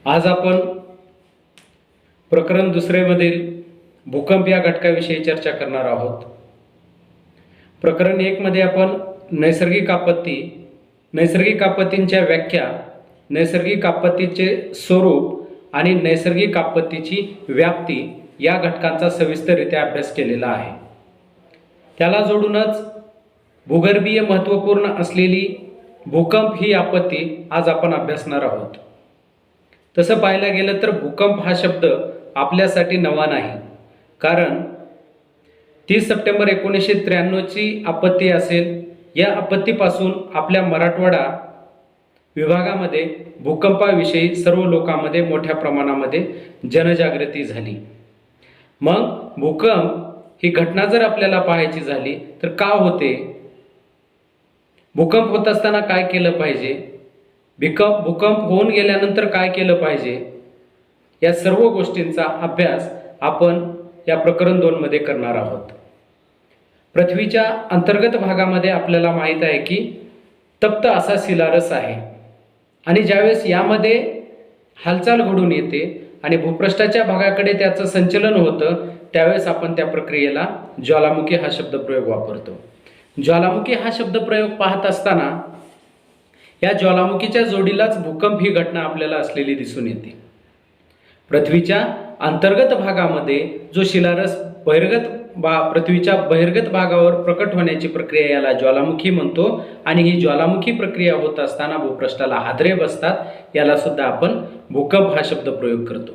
आज आपण प्रकरण दुसरेमधील भूकंप या घटकाविषयी चर्चा करणार आहोत। प्रकरण 1 मध्ये आपण नैसर्गिक आपत्तींच्या व्याख्या, नैसर्गिक आपत्तीचे स्वरूप आणि नैसर्गिक आपत्तीची व्याप्ती या घटकांचा सविस्तररित्या अभ्यास केलेला आहे। त्याला जोडूनच भूगर्भीय महत्त्वपूर्ण असलेली भूकंप ही आपत्ती आज आपण अभ्यासणार आहोत। तसं पाहायला गेलं तर भूकंप हा शब्द आपल्यासाठी नवा नाही, कारण 30 सप्टेंबर 1993 ची आपत्ती असेल, या आपत्तीपासून आपल्या मराठवाडा विभागामध्ये भूकंपाविषयी सर्व लोकांमध्ये मोठ्या प्रमाणामध्ये जनजागृती झाली। मग भूकंप ही घटना जर आपल्याला पाहायची झाली तर का होते, भूकंप होत असताना काय केलं पाहिजे, भूकंप होऊन गेल्यानंतर काय केलं पाहिजे, या सर्व गोष्टींचा अभ्यास आपण या प्रकरण 2 मध्ये करणार आहोत। पृथ्वीच्या अंतर्गत भागामध्ये आपल्याला माहित आहे की तप्त असा शिलारस आहे आणि ज्यावेळेस यामध्ये हालचाल घडून येते आणि भूपृष्ठाच्या भागाकडे त्याचं संचलन होतं, त्यावेळेस आपण त्या प्रक्रियेला ज्वालामुखी हा शब्दप्रयोग वापरतो। ज्वालामुखी हा शब्दप्रयोग पाहत असताना या ज्वालामुखीच्या जोडीलाच भूकंप ही घटना आपल्याला असलेली दिसून येते। पृथ्वीच्या अंतर्गत भागामध्ये जो शिलारस पृथ्वीच्या बहिर्गत भागावर प्रकट होण्याची प्रक्रिया याला ज्वालामुखी म्हणतो आणि ही ज्वालामुखी प्रक्रिया होत असताना भूपृष्ठाला हादरे बसतात, याला सुद्धा आपण भूकंप हा शब्द प्रयोग करतो।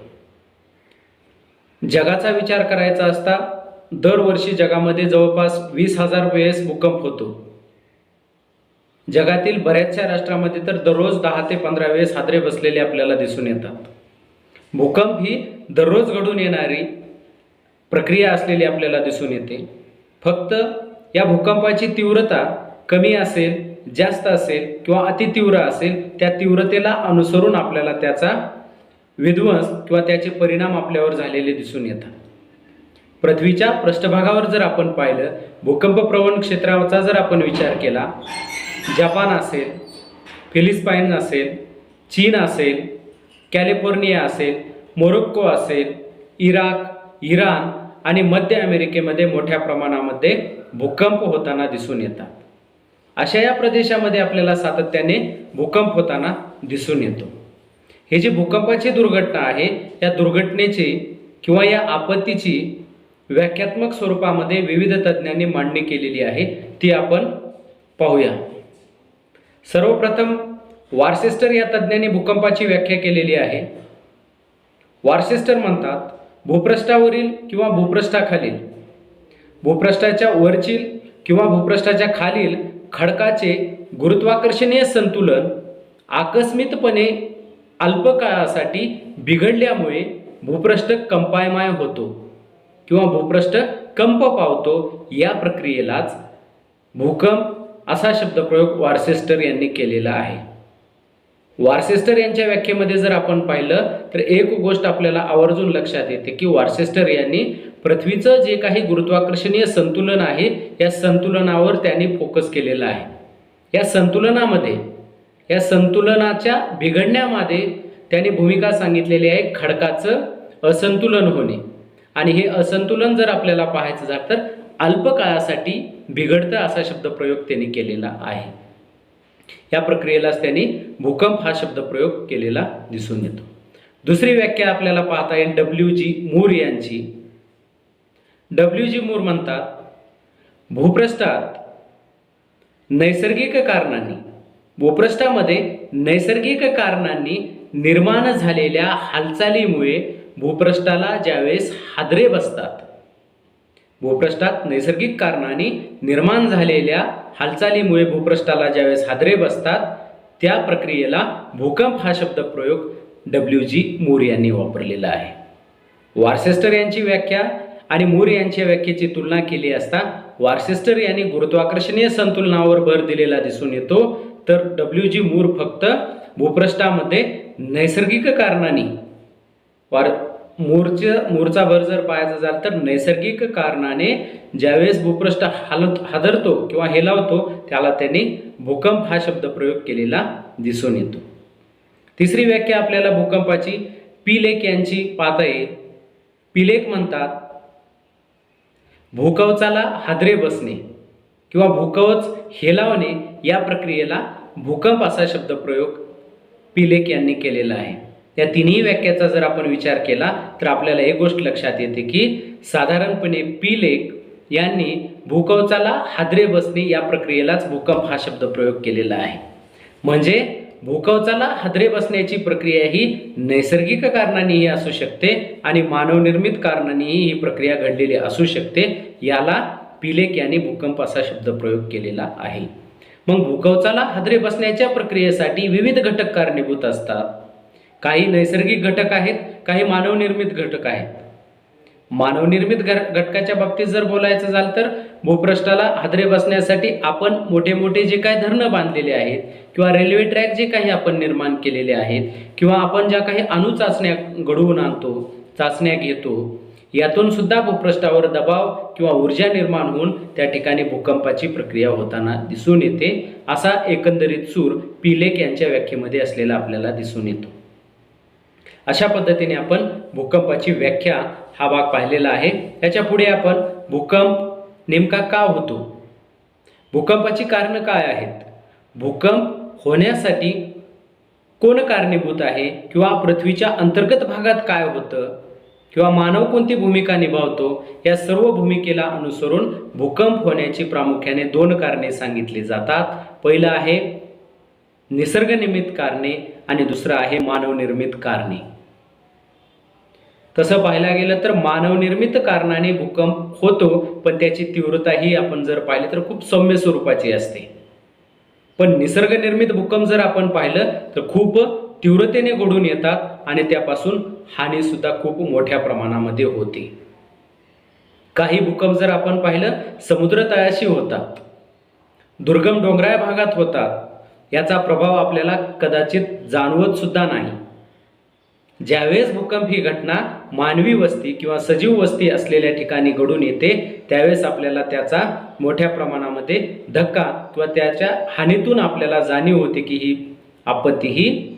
जगाचा विचार करायचा असता दरवर्षी जगामध्ये जवळपास 20,000 वेळेस भूकंप होतो। जगातील बऱ्याचशा राष्ट्रांमध्ये तर दररोज 10 ते 15 वेळेस हादरे बसलेले आपल्याला दिसून येतात। भूकंप ही दररोज घडून येणारी प्रक्रिया असलेली आपल्याला दिसून येते। फक्त या भूकंपाची तीव्रता कमी असेल, जास्त असेल किंवा अतितीव्र असेल, त्या तीव्रतेला अनुसरून आपल्याला त्याचा विध्वंस किंवा त्याचे परिणाम आपल्यावर झालेले दिसून येतात। पृथ्वीच्या पृष्ठभागावर जर आपण पाहिलं, भूकंप प्रवण क्षेत्राचा जर आपण विचार केला, जपान असेल, फिलिपाईन असेल, चीन असेल, कॅलिफोर्निया असेल, मोरोक्को असेल, इराक, इराण आणि मध्य अमेरिकेमध्ये मोठ्या प्रमाणामध्ये भूकंप होताना दिसून येतात। अशा या प्रदेशामध्ये आपल्याला सातत्याने भूकंप होताना दिसून येतो। हे जी भूकंपाची दुर्घटना आहे, या दुर्घटनेची किंवा या आपत्तीची व्याख्यात्मक स्वरूपामध्ये विविध तज्ञांनी मांडणी केलेली आहे, ती आपण पाहूया। सर्वप्रथम वॉर्सेस्टर या तज्ञांनी भूकंपाची व्याख्या केलेली आहे। वॉर्सेस्टर म्हणतात, भूपृष्ठावरील किंवा भूपृष्ठाखालील, भूपृष्ठाच्या वरची किंवा भूपृष्ठाच्या खालील खडकाचे गुरुत्वाकर्षणीय संतुलन आकस्मिकपणे अल्प काळासाठी बिघडल्यामुळे भूपृष्ठ कंपायमाय होतो किंवा भूपृष्ठ कंप पावतो, या प्रक्रियेलाच भूकंप असा शब्दप्रयोग वॉर्सेस्टर यांनी केलेला आहे। वॉर्सेस्टर यांच्या व्याख्येमध्ये जर आपण पाहिलं तर एक गोष्ट आपल्याला आवर्जून लक्षात येते की वॉर्सेस्टर यांनी पृथ्वीचं जे काही गुरुत्वाकर्षणीय संतुलन आहे, या संतुलनावर त्यांनी फोकस केलेला आहे। या संतुलनाच्या बिघडण्यामध्ये त्यांनी भूमिका सांगितलेली आहे खडकाचं असंतुलन होणे, आणि हे असंतुलन जर आपल्याला पाहायचं झालं तर अल्प काळासाठी बिघडतं असा शब्दप्रयोग त्यांनी केलेला आहे। या प्रक्रियेलाच त्यांनी भूकंप हा शब्दप्रयोग केलेला दिसून येतो। दुसरी व्याख्या आपल्याला पाहता येईल डब्ल्यू.जी. मूर यांची। डब्ल्यू.जी. मूर म्हणतात, भूपृष्ठामध्ये नैसर्गिक कारणांनी निर्माण झालेल्या हालचालीमुळे भूपृष्ठाला ज्यावेळेस हादरे बसतात, भूपृष्ठात नैसर्गिक कारणांनी निर्माण झालेल्या हालचालीमुळे भूपृष्ठाला ज्यावेळेस हादरे बसतात, त्या प्रक्रियेला भूकंप हा शब्दप्रयोग डब्ल्यू.जी. मूर यांनी वापरलेला आहे। वॉर्सेस्टर यांची व्याख्या आणि मूर यांच्या व्याख्येची तुलना केली असता वॉर्सेस्टर यांनी गुरुत्वाकर्षणीय संतुलनावर भर दिलेला दिसून येतो, तर डब्ल्यू.जी. मूर फक्त भूपृष्ठामध्ये नैसर्गिक कारणांनी, मूरचा भर जर पाहायचा झाला तर नैसर्गिक कारणाने ज्यावेळेस भूपृष्ठ हादरतो किंवा हेलावतो, त्याला त्यांनी भूकंप हा शब्दप्रयोग केलेला दिसून येतो। तिसरी व्याख्या आपल्याला भूकंपाची पी लेख यांची पाहता येईल. पी लेख म्हणतात भूकवचाला हादरे बसणे किंवा भूकवच हेलावणे या प्रक्रियेला भूकंप असा शब्दप्रयोग पी लेख यांनी केलेला आहे. या तिन्ही व्याख्याचा जर आपण विचार केला तर आपल्याला एक गोष्ट लक्षात येते की साधारणपणे पी लेख यांनी भूकवचाला हादरे बसणे या प्रक्रियेलाच भूकंप हा शब्दप्रयोग केलेला आहे. म्हणजे भूकवचाला हादरे बसण्याची प्रक्रिया ही नैसर्गिक कारणांनीही असू शकते आणि मानवनिर्मित कारणांनीही ही प्रक्रिया घडलेली असू शकते. याला पी लेख यांनी भूकंप असा शब्दप्रयोग केलेला आहे. मग भूकवचाला हादरे बसण्याच्या प्रक्रियेसाठी विविध घटक कारणीभूत असतात. काही नैसर्गिक घटक आहेत, काही मानवनिर्मित घटक आहेत. मानवनिर्मित घटकाच्या बाबतीत जर बोलायचं झालं तर भूपृष्ठाला हादरे बसण्यासाठी आपण मोठे मोठे जे काही धरणं बांधलेले आहेत किंवा रेल्वे ट्रॅक जे काही आपण निर्माण केलेले आहेत किंवा आपण ज्या काही अणु चाचण्या घडवून आणतो, चाचण्या घेतो, यातून सुद्धा भूपृष्ठावर दबाव किंवा ऊर्जा निर्माण होऊन त्या ठिकाणी भूकंपाची प्रक्रिया होताना दिसून येते. असा एकंदरीत सूर पी लेख यांच्या व्याख्येमध्ये असलेला आपल्याला दिसून येतो. अशा पद्धतीने आपण भूकंपाची व्याख्या हा भाग पाहिलेला आहे. याच्या पुढे आपण भूकंप नेमका का होतो, भूकंपाची कारणं काय आहेत, भूकंप होण्यासाठी कोण कारणीभूत आहे किंवा पृथ्वीच्या अंतर्गत भागात काय होतं किंवा मानव कोणती भूमिका निभावतो, या सर्व भूमिकेला अनुसरून भूकंप होण्याची प्रामुख्याने 2 कारणे सांगितली जातात. पहिलं आहे निसर्गनिर्मित कारणे आणि दुसरं आहे मानवनिर्मित कारणे. तसं पाहायला गेलं तर मानवनिर्मित कारणाने भूकंप होतो, पण त्याची तीव्रता ही आपण जर पाहिली तर खूप सौम्य स्वरूपाची असते. पण निसर्गनिर्मित भूकंप जर आपण पाहिलं तर खूप तीव्रतेने घडून येतात आणि त्यापासून हानी सुद्धा खूप मोठ्या प्रमाणामध्ये होते. काही भूकंप जर आपण पाहिलं समुद्र तळाशी होतात, दुर्गम डोंगराळ भागात होतात, याचा प्रभाव आपल्याला कदाचित जाणवत सुद्धा नाही. ज्यावेळेस भूकंप ही घटना मानवी वस्ती किंवा सजीव वस्ती असलेल्या ठिकाणी घडून येते त्यावेळेस आपल्याला त्याचा मोठ्या प्रमाणामध्ये धक्का किंवा त्याच्या हानीतून आपल्याला जाणीव होते की ही आपत्ती ही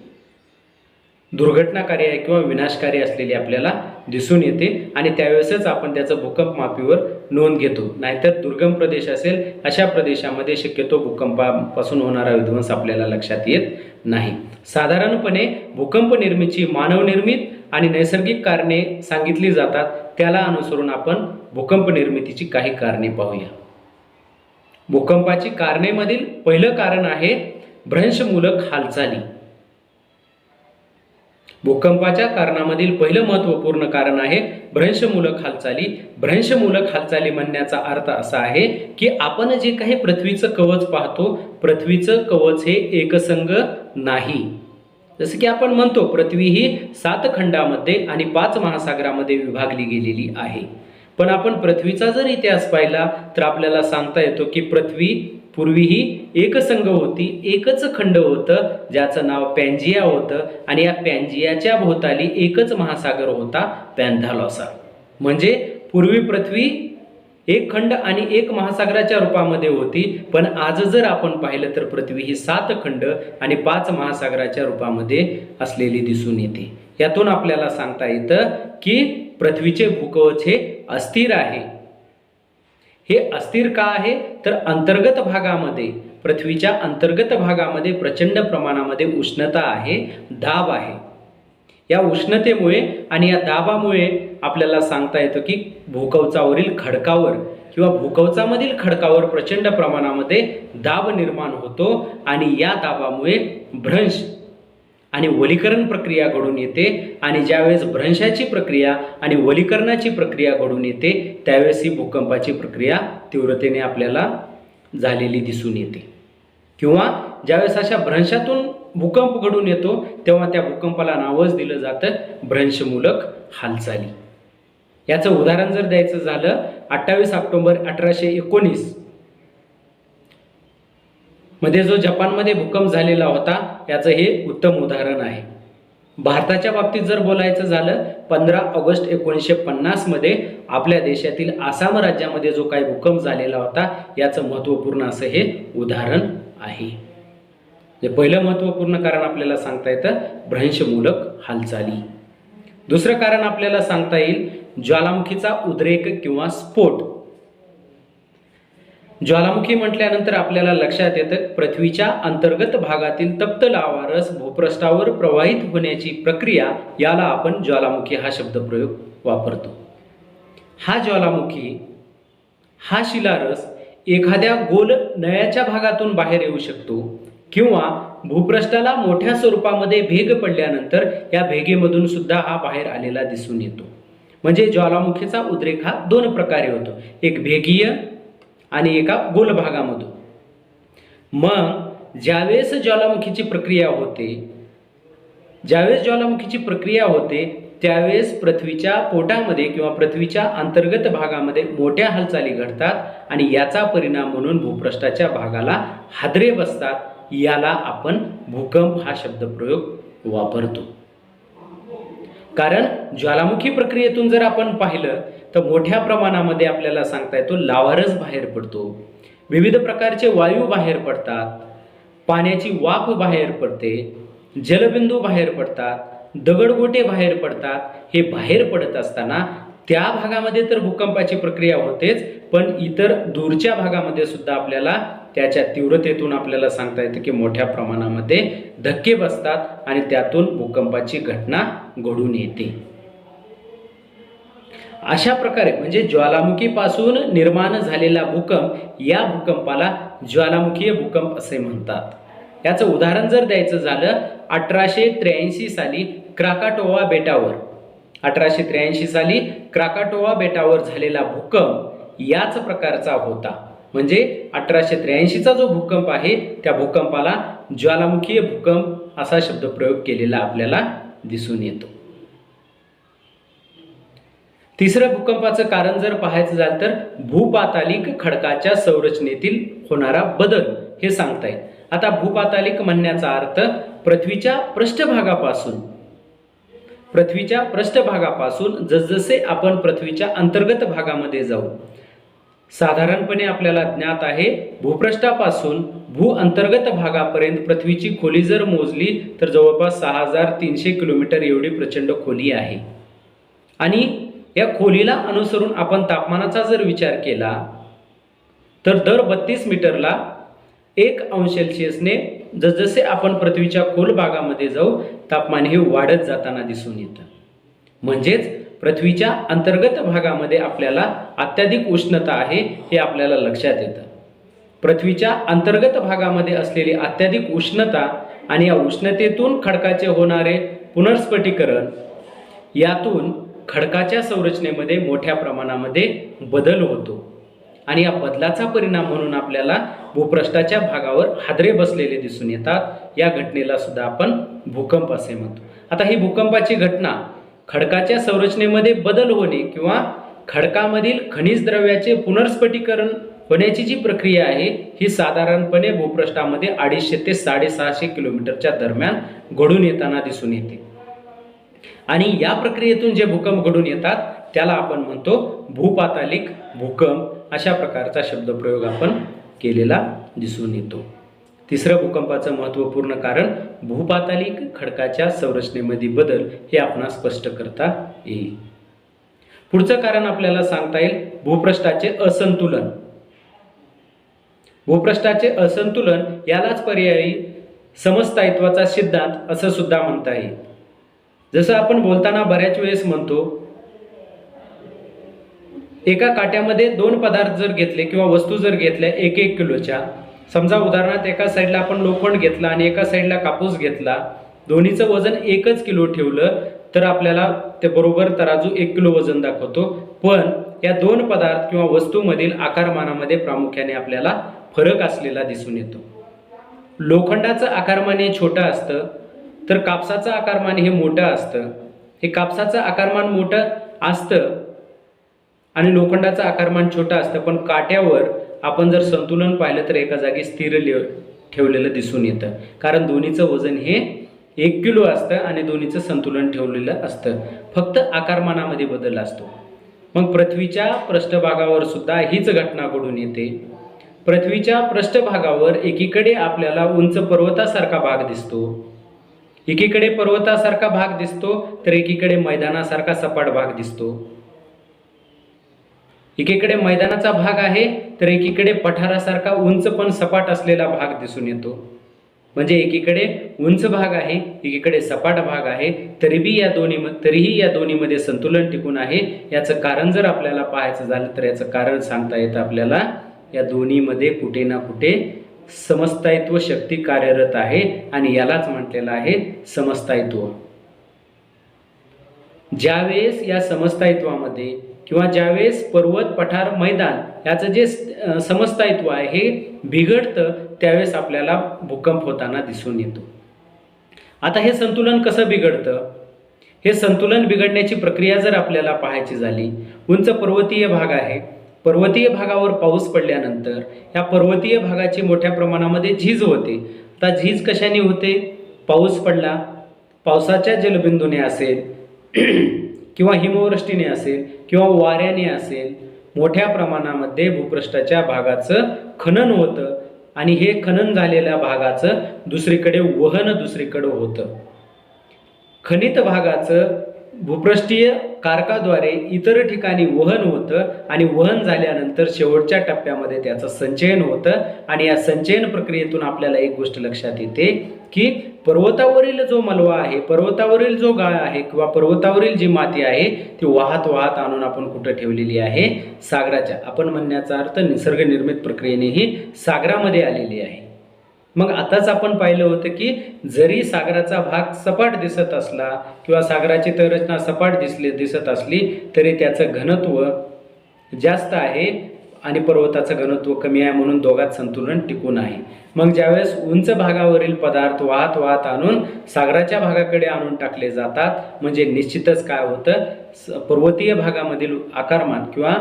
दुर्घटनाकारी आहे किंवा विनाशकारी असलेली आपल्याला दिसून येते आणि त्यावेळेसच आपण त्याचं भूकंप मापीवर नोंद घेतो. नाहीतर दुर्गम प्रदेश असेल अशा प्रदेशामध्ये शक्यतो भूकंपापासून होणारा विध्वंस आपल्याला लक्षात येत नाही. साधारणपणे भूकंप निर्मितीची मानवनिर्मित आणि नैसर्गिक कारणे सांगितली जातात. त्याला अनुसरून आपण भूकंप निर्मितीची काही कारणे पाहूया. भूकंपाची कारणांमधील पहिलं कारण आहे भ्रंशमूलक हालचाली. भूकंपाच्या कारणामधील पहिलं महत्त्वपूर्ण कारण आहे भ्रंशमूलक हालचाली. भ्रंशमूलक हालचाली म्हणण्याचा अर्थ असा आहे की आपण जे काही पृथ्वीचं कवच पाहतो, पृथ्वीचं कवच हे एकसंग नाही. जसं की आपण म्हणतो पृथ्वी ही 7 खंडामध्ये आणि 5 महासागरामध्ये विभागली गेलेली आहे. पण आपण पृथ्वीचा जर इतिहास पाहिला तर आपल्याला सांगता येतो की पृथ्वी पूर्वी ही एकसंग होती, एकच खंड होतं ज्याचं नाव पॅन्जिया होतं आणि या पॅन्जियाच्या भोवताली एकच महासागर होता, पॅन्थालॉसा. म्हणजे पूर्वी पृथ्वी एक खंड आणि एक महासागराच्या रूपामध्ये होती, पण आज जर आपण पाहिलं तर पृथ्वी ही 7 खंड आणि 5 महासागराच्या रूपामध्ये असलेली दिसून येते. यातून आपल्याला सांगता येतं की पृथ्वीचे भूकवच हे अस्थिर आहे. हे अस्थिर का आहे तर अंतर्गत भागामध्ये, पृथ्वीच्या अंतर्गत भागामध्ये प्रचंड प्रमाणामध्ये उष्णता आहे, दाब आहे. या उष्णतेमुळे आणि या दाबामुळे आपल्याला सांगता येतं की भूकवचावरील खडकावर किंवा भूकवचामधील खडकावर प्रचंड प्रमाणामध्ये दाब निर्माण होतो आणि या दाबामुळे भ्रंश आणि वलीकरण प्रक्रिया घडून येते. आणि ज्यावेळेस भ्रंशाची प्रक्रिया आणि वलीकरणाची प्रक्रिया घडून येते त्यावेळेस ही भूकंपाची प्रक्रिया तीव्रतेने आपल्याला झालेली दिसून येते. किंवा ज्यावेळेस अशा भ्रंशातून भूकंप घडून येतो तेव्हा त्या भूकंपाला नावच दिलं जातं भ्रंशमूलक हालचाली. याचं उदाहरण जर द्यायचं झालं 28 ऑक्टोबर 1819 मध्ये जो जपानमध्ये भूकंप झालेला होता याचं हे उत्तम उदाहरण आहे. भारताच्या बाबतीत जर बोलायचं झालं 15 ऑगस्ट 1950 मध्ये आपल्या देशातील आसाम राज्यामध्ये जो काही भूकंप झालेला होता याचं महत्त्वपूर्ण असं हे उदाहरण आहे. पहिलं महत्त्वपूर्ण कारण आपल्याला सांगता येतं भ्रंशमूलक हालचाली. दुसरं कारण आपल्याला सांगता येईल ज्वालामुखीचा उद्रेक किंवा स्फोट. ज्वालामुखी म्हटल्यानंतर आपल्याला लक्षात येतं पृथ्वीच्या अंतर्गत भागातील तप्त लावारस भूपृष्ठावर प्रवाहित होण्याची प्रक्रिया, याला आपण ज्वालामुखी हा शब्दप्रयोग वापरतो. हा ज्वालामुखी हा शिलारस एखाद्या गोल नळ्याच्या भागातून बाहेर येऊ शकतो किंवा भूपृष्ठाला मोठ्या स्वरूपामध्ये भेग पडल्यानंतर या भेगेमधून सुद्धा हा बाहेर आलेला दिसून येतो. म्हणजे ज्वालामुखीचा उद्रेक हा दोन प्रकारे होतो, एक भेगीय आणि एका गोल भागामधून. मग ज्यावेळेस ज्वालामुखीची प्रक्रिया होते त्यावेळेस पृथ्वीच्या पोटामध्ये किंवा पृथ्वीच्या अंतर्गत भागामध्ये मोठ्या हालचाली घडतात आणि याचा परिणाम म्हणून भूपृष्ठाच्या भागाला हादरे बसतात. याला आपण भूकंप हा शब्दप्रयोग वापरतो. कारण ज्वालामुखी प्रक्रियेतून जर आपण पाहिलं तर मोठ्या प्रमाणामध्ये आपल्याला सांगता येतो लावारस बाहेर पडतो, विविध प्रकारचे वायू बाहेर पडतात, पाण्याची वाफ बाहेर पडते, जलबिंदू बाहेर पडतात, दगडगोटे बाहेर पडतात. हे बाहेर पडत असताना त्या भागामध्ये तर भूकंपाची प्रक्रिया होतेच, पण इतर दूरच्या भागामध्ये सुद्धा आपल्याला त्याच्या तीव्रतेतून आपल्याला सांगता येतं की मोठ्या प्रमाणामध्ये धक्के बसतात आणि त्यातून भूकंपाची घटना घडून येते. अशा प्रकारे म्हणजे ज्वालामुखीपासून निर्माण झालेला भूकंप, या भूकंपाला ज्वालामुखीय भूकंप असे म्हणतात. याचं उदाहरण जर द्यायचं झालं 1883 साली क्राकाटोवा बेटावर झालेला भूकंप याच प्रकारचा होता. म्हणजे 1883चा जो भूकंप आहे त्या भूकंपाला ज्वालामुखीय भूकंप असा शब्दप्रयोग केलेला आपल्याला दिसून येतो. तिसरं भूकंपाचं कारण जर पाहायचं झालं तर भूपातालिक खडकाच्या संरचनेतील होणारा बदल हे सांगता येईल. आता भूपातालिक म्हणण्याचा अर्थ पृथ्वीच्या पृष्ठभागापासून जसजसे आपण पृथ्वीच्या अंतर्गत भागामध्ये जाऊ, साधारणपणे आपल्याला ज्ञात आहे भूपृष्ठापासून भू अंतर्गत भागापर्यंत पृथ्वीची खोली जर मोजली तर जवळपास 6300 किलोमीटर एवढी प्रचंड खोली आहे. आणि या खोलीला अनुसरून आपण तापमानाचा जर विचार केला तर दर 32 मीटरला 1°C जसजसे आपण पृथ्वीच्या खोल भागामध्ये जाऊ तापमान हे वाढत जाताना दिसून येतं. म्हणजेच पृथ्वीच्या अंतर्गत भागामध्ये आपल्याला अत्याधिक उष्णता आहे हे आपल्याला लक्षात येतं. पृथ्वीच्या अंतर्गत भागामध्ये असलेली अत्याधिक उष्णता आणि या उष्णतेतून खडकाचे होणारे पुनर्स्फटिकरण, यातून खडकाच्या संरचनेमध्ये मोठ्या प्रमाणामध्ये बदल होतो आणि या बदलाचा परिणाम म्हणून आपल्याला भूपृष्ठाच्या भागावर हादरे बसलेले दिसून येतात. या घटनेला सुद्धा आपण भूकंप असे म्हणतो. आता ही भूकंपाची घटना खडकाच्या संरचनेमध्ये बदल होणे किंवा खडकामधील खनिज द्रव्याचे पुनर्स्फटिकरण होण्याची जी प्रक्रिया आहे ही साधारणपणे भूपृष्ठामध्ये 250 ते 650 किलोमीटरच्या दरम्यान घडून येताना दिसून येते. आणि या प्रक्रियेतून जे भूकंप घडून येतात त्याला आपण म्हणतो भूपातालिक भूकंप. अशा प्रकारचा शब्दप्रयोग आपण केलेला दिसून येतो. तिसरं भूकंपाचं महत्त्वपूर्ण कारण भूपातालिक खडकाच्या संरचनेमध्ये बदल हे आपणास स्पष्ट करता येईल. पुढचं कारण आपल्याला सांगता येईल भूपृष्ठाचे असंतुलन यालाच पर्यायी समस्थायित्वाचा सिद्धांत असं सुद्धा म्हणता येईल. जसं आपण बोलताना बऱ्याच वेळेस म्हणतो एका काट्यामध्ये 2 पदार्थ जर घेतले किंवा वस्तू जर घेतल्या 1-1 किलोच्या, समजा उदाहरणार्थ एका साईडला आपण लोखंड घेतला आणि एका साईडला कापूस घेतला, दोन्हीचं वजन 1 किलो ठेवलं तर आपल्याला ते बरोबर तराजू 1 किलो वजन दाखवतो. पण या 2 पदार्थ किंवा वस्तूमधील आकारमानामध्ये प्रामुख्याने आपल्याला फरक असलेला दिसून येतो. लोखंडाचं आकारमान हे छोटं असतं तर कापसाचं आकारमान हे मोठं असतं. हे कापसाचं आकारमान मोठं असतं आणि लोखंडाचं आकारमान छोटं असतं, पण काट्यावर आपण जर संतुलन पाहिलं तर एका जागी स्थिर ठेवलेलं दिसून येतं. कारण दोन्हीचं वजन हे 1 किलो असतं आणि दोन्हीचं संतुलन ठेवलेलं असतं, फक्त आकारमानामध्ये बदल असतो. मग पृथ्वीच्या पृष्ठभागावर सुद्धा हीच घटना घडून येते. पृथ्वीच्या पृष्ठभागावर एकीकडे आपल्याला उंच पर्वतासारखा भाग दिसतो, एकीकडे पर्वतासारखा भाग दिसतो तर एकीकडे मैदानासारखा सपाट भाग दिसतो. एकीकडे मैदानाचा भाग आहे तर एकीकडे पठारासारखा उंच पण सपाट असलेला भाग दिसून येतो. म्हणजे एकीकडे उंच भाग आहे, एकीकडे सपाट भाग आहे, तरीही या दोन्हीमध्ये संतुलन टिकून आहे. याचं कारण जर आपल्याला पाहायचं झालं तर याचं कारण सांगता येतं आपल्याला, या दोन्हीमध्ये कुठे ना कुठे समस्थायित्व शक्ती कार्यरत आहे आणि यालाच म्हटलेलं आहे समस्थायित्व. ज्यावेळेस या समस्थायित्वामध्ये किंवा ज्यावेळेस पर्वत, पठार, मैदान याचं जे समस्थायित्व आहे हे बिघडतं त्यावेळेस आपल्याला भूकंप होताना दिसून येतो. आता हे संतुलन कसं बिघडतं? हे संतुलन बिघडण्याची प्रक्रिया जर आपल्याला पाहायची झाली, उंच पर्वतीय भाग आहे, पर्वतीय भागावर पाऊस पडल्यानंतर या पर्वतीय भागाची मोठ्या प्रमाणामध्ये झीज होते. आता झीज कशाने होते? पाऊस पडला, पावसाच्या जलबिंदूने असेल किंवा हिमवृष्टीने असेल किंवा वाऱ्याने असेल, मोठ्या प्रमाणामध्ये भूपृष्ठाच्या भागाचं खनन होतं आणि हे खनन झालेल्या भागाचं दुसरीकडे वहन दुसरीकडे होतं. खनित भागाचं भूपृष्ठीय कारकाद्वारे इतर ठिकाणी वहन होतं आणि वहन झाल्यानंतर शेवटच्या टप्प्यामध्ये त्याचं संचयन होतं. आणि या संचयन प्रक्रियेतून आपल्याला एक गोष्ट लक्षात येते की पर्वतावरील जो मलबा आहे, पर्वतावरील जो गाळ आहे किंवा पर्वतावरील जी माती आहे ती वाहत वाहत आणून आपण कुठं ठेवलेली आहे? सागराच्या. आपण म्हणण्याचा अर्थ निसर्ग निर्मित प्रक्रियेने ही सागरामध्ये आलेली आहे. मग आताच आपण पाहिलं होतं की जरी सागराचा भाग सपाट दिसत असला किंवा सागराची संरचना सपाट दिसत असली तरी त्याचं घनत्व जास्त आहे आणि पर्वताचं घनत्व कमी आहे, म्हणून दोघात संतुलन टिकून आहे. मग ज्यावेळेस उंच भागावरील पदार्थ वाहत वाहत आणून सागराच्या भागाकडे आणून टाकले जातात, म्हणजे निश्चितच काय होतं, पर्वतीय भागामधील आकारमान किंवा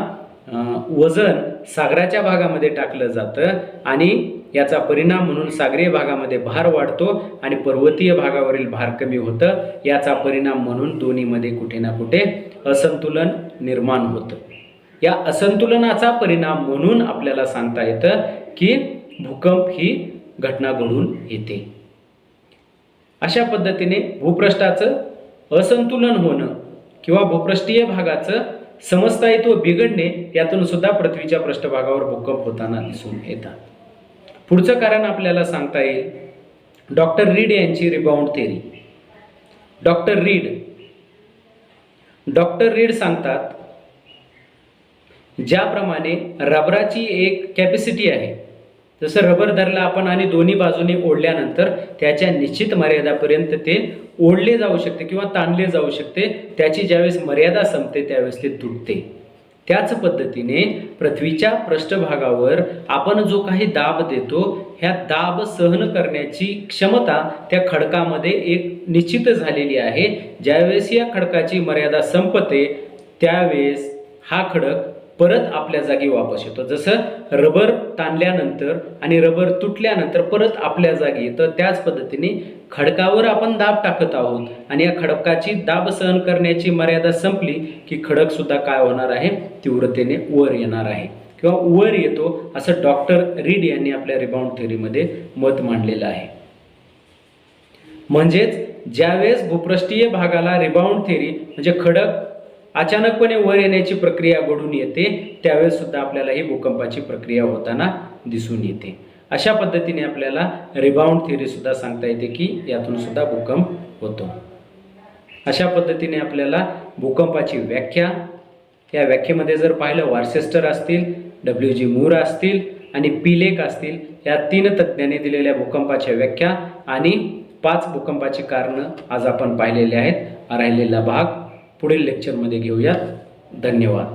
वजन सागराच्या भागामध्ये टाकलं जातं आणि याचा परिणाम म्हणून सागरीय भागामध्ये भार वाढतो आणि पर्वतीय भागावरील भार कमी होतं. याचा परिणाम म्हणून दोन्हीमध्ये कुठे ना कुठे असंतुलन निर्माण होतं. या असंतुलनाचा परिणाम म्हणून आपल्याला सांगता येतं की भूकंप ही घटना घडून येते. अशा पद्धतीने भूपृष्ठाचं असंतुलन होणं किंवा भूपृष्ठीय भागाचं समस्थायित्व बिघडणे यातून सुद्धा पृथ्वीच्या पृष्ठभागावर भूकंप होताना दिसून येतात. पुढचं कारण आपल्याला सांगता येईल डॉक्टर रीड यांची रिबाउंड थेरी. डॉक्टर रीड सांगतात ज्याप्रमाणे रबराची एक कॅपॅसिटी आहे, जसं रबर धरला आपण आणि दोन्ही बाजूने ओढल्यानंतर त्याच्या निश्चित मर्यादापर्यंत ते ओढले जाऊ शकते किंवा ताणले जाऊ शकते, त्याची ज्यावेळेस मर्यादा संपते त्यावेळेस ते तुटते. त्याच पद्धतीने पृथ्वीच्या पृष्ठभागावर आपण जो काही दाब देतो, ह्या दाब सहन करण्याची क्षमता त्या खडकामध्ये एक निश्चित झालेली आहे. ज्यावेळेस या खडकाची मर्यादा संपते त्यावेळेस हा खडक परत आपल्या जागी वापस येतो. जसं रबर ताणल्यानंतर आणि रबर तुटल्यानंतर परत आपल्या जागी येतं, त्याच पद्धतीने खडकावर आपण दाब टाकत आहोत आणि या खडकाची दाब सहन करण्याची मर्यादा संपली की खडक सुद्धा काय होणार आहे, तीव्रतेने वर येणार आहे किंवा वर येतो, असं डॉक्टर रीड यांनी आपल्या रिबाउंड थेअरीमध्ये मत मांडलेलं आहे. म्हणजेच ज्यावेळेस भूपृष्ठीय भागाला रिबाउंड थेअरी म्हणजे खडक अचानकपणे वर येण्याची प्रक्रिया घडून येते, त्यावेळेस सुद्धा आपल्याला ही भूकंपाची प्रक्रिया होताना दिसून येते. अशा पद्धतीने आपल्याला रिबाउंड थेअरी सुद्धा सांगता येते की यातून सुद्धा भूकंप होतो. अशा पद्धतीने आपल्याला भूकंपाची व्याख्या, या व्याख्येमध्ये जर पाहिलं वार्सेस्टर असतील, WG मूर असतील आणि पिलेक असतील, या 3 तज्ज्ञांनी दिलेल्या भूकंपाच्या व्याख्या आणि 5 भूकंपाची कारणं आज आपण पाहिलेले आहेत. राहिलेला भाग पुढील लेक्चरमध्ये घेऊया. धन्यवाद.